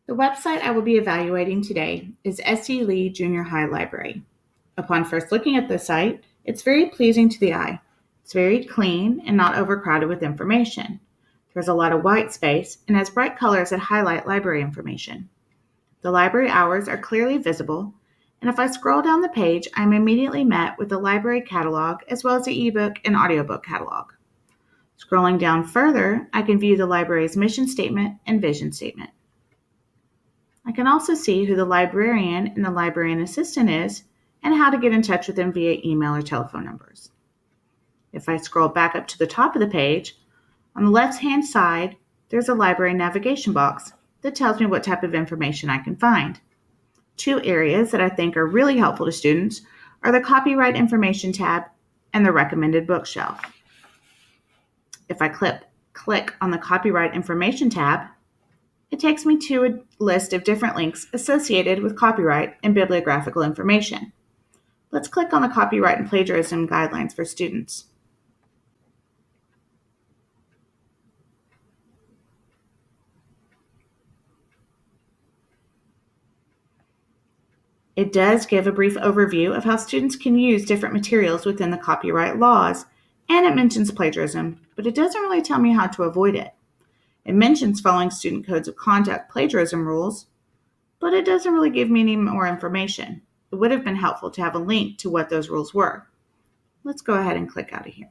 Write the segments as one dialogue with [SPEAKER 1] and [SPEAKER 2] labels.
[SPEAKER 1] The website I will be evaluating today is S.E. Lee Junior High Library. Upon first looking at the site, it's very pleasing to the eye. It's very clean and not overcrowded with information. There's a lot of white space and has bright colors that highlight library information. The library hours are clearly visible, and if I scroll down the page, I'm immediately met with the library catalog as well as the ebook and audiobook catalog. Scrolling down further, I can view the library's mission statement and vision statement. I can also see who the librarian and the librarian assistant is and how to get in touch with them via email or telephone numbers. If I scroll back up to the top of the page, on the left-hand side, there's a library navigation box that tells me what type of information I can find. Two areas that I think are really helpful to students are the Copyright Information tab and the Recommended Bookshelf. If I click on the Copyright Information tab, it takes me to a list of different links associated with copyright and bibliographical information. Let's click on the Copyright and Plagiarism Guidelines for Students. It does give a brief overview of how students can use different materials within the copyright laws, and it mentions plagiarism, but it doesn't really tell me how to avoid it. It mentions following student codes of conduct plagiarism rules, but it doesn't really give me any more information. It would have been helpful to have a link to what those rules were. Let's go ahead and click out of here.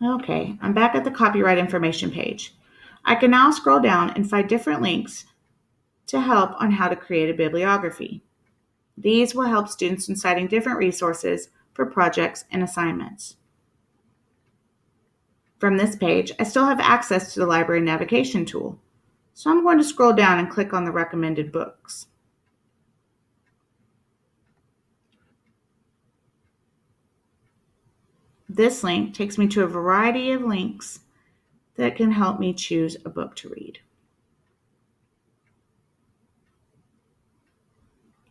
[SPEAKER 1] Okay, I'm back at the copyright information page. I can now scroll down and find different links to help on how to create a bibliography. These will help students in citing different resources for projects and assignments. From this page, I still have access to the library navigation tool, so I'm going to scroll down and click on the recommended books. This link takes me to a variety of links that can help me choose a book to read.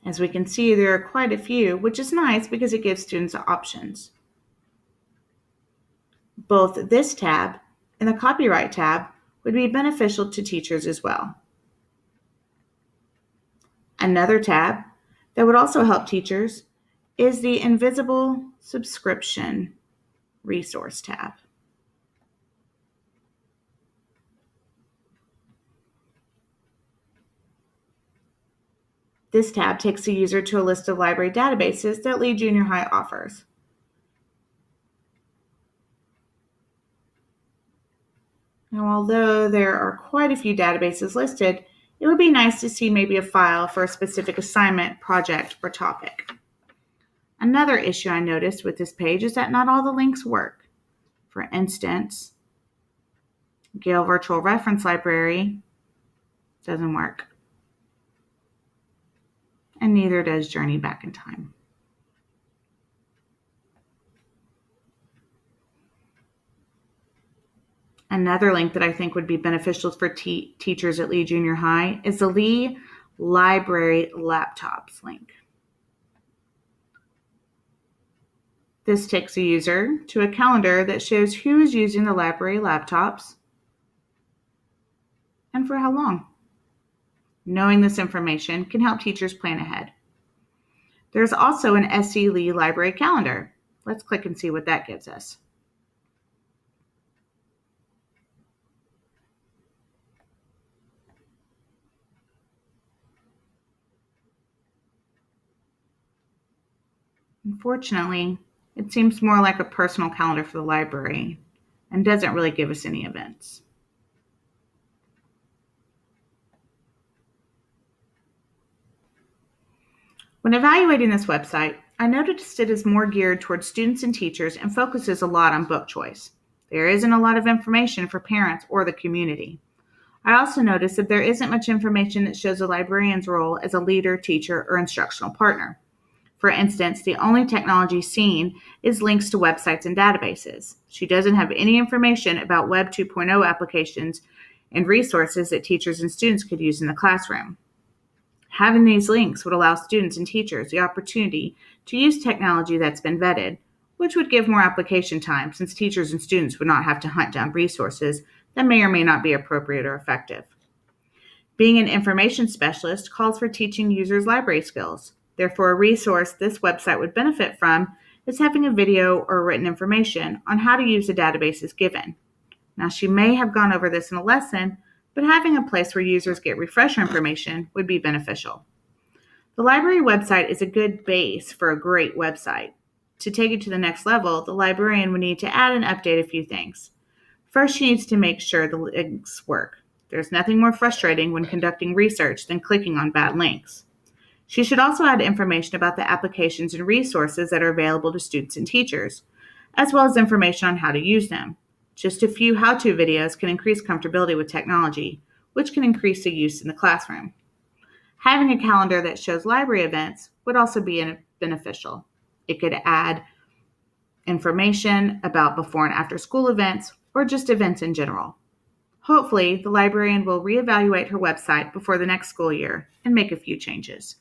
[SPEAKER 1] As we can see, there are quite a few, which is nice because it gives students options. Both this tab and the copyright tab would be beneficial to teachers as well. Another tab that would also help teachers is the Invisible Subscription Resource tab. This tab takes the user to a list of library databases that Lee Junior High offers. Now, although there are quite a few databases listed, it would be nice to see maybe a file for a specific assignment, project, or topic. Another issue I noticed with this page is that not all the links work. For instance, Gale Virtual Reference Library doesn't work. And neither does Journey Back in Time. Another link that I think would be beneficial for teachers at Lee Junior High is the Lee Library Laptops link. This takes a user to a calendar that shows who is using the library laptops and for how long. Knowing this information can help teachers plan ahead. There's also an S.E. Lee Library Calendar. Let's click and see what that gives us. Unfortunately, it seems more like a personal calendar for the library and doesn't really give us any events. When evaluating this website, I noticed it is more geared towards students and teachers and focuses a lot on book choice. There isn't a lot of information for parents or the community. I also noticed that there isn't much information that shows a librarian's role as a leader, teacher, or instructional partner. For instance, the only technology seen is links to websites and databases. She doesn't have any information about Web 2.0 applications and resources that teachers and students could use in the classroom. Having these links would allow students and teachers the opportunity to use technology that's been vetted which would give more application time since teachers and students would not have to hunt down resources that may or may not be appropriate or effective. Being an information specialist calls for teaching users library skills. Therefore, a resource this website would benefit from is having a video or written information on how to use a database as given. Now, she may have gone over this in a lesson, but having a place where users get refresher information would be beneficial. The library website is a good base for a great website. To take it to the next level, the librarian would need to add and update a few things. First, she needs to make sure the links work. There's nothing more frustrating when conducting research than clicking on bad links. She should also add information about the applications and resources that are available to students and teachers, as well as information on how to use them. Just a few how-to videos can increase comfortability with technology, which can increase the use in the classroom. Having a calendar that shows library events would also be beneficial. It could add information about before and after school events or just events in general. Hopefully, the librarian will reevaluate her website before the next school year and make a few changes.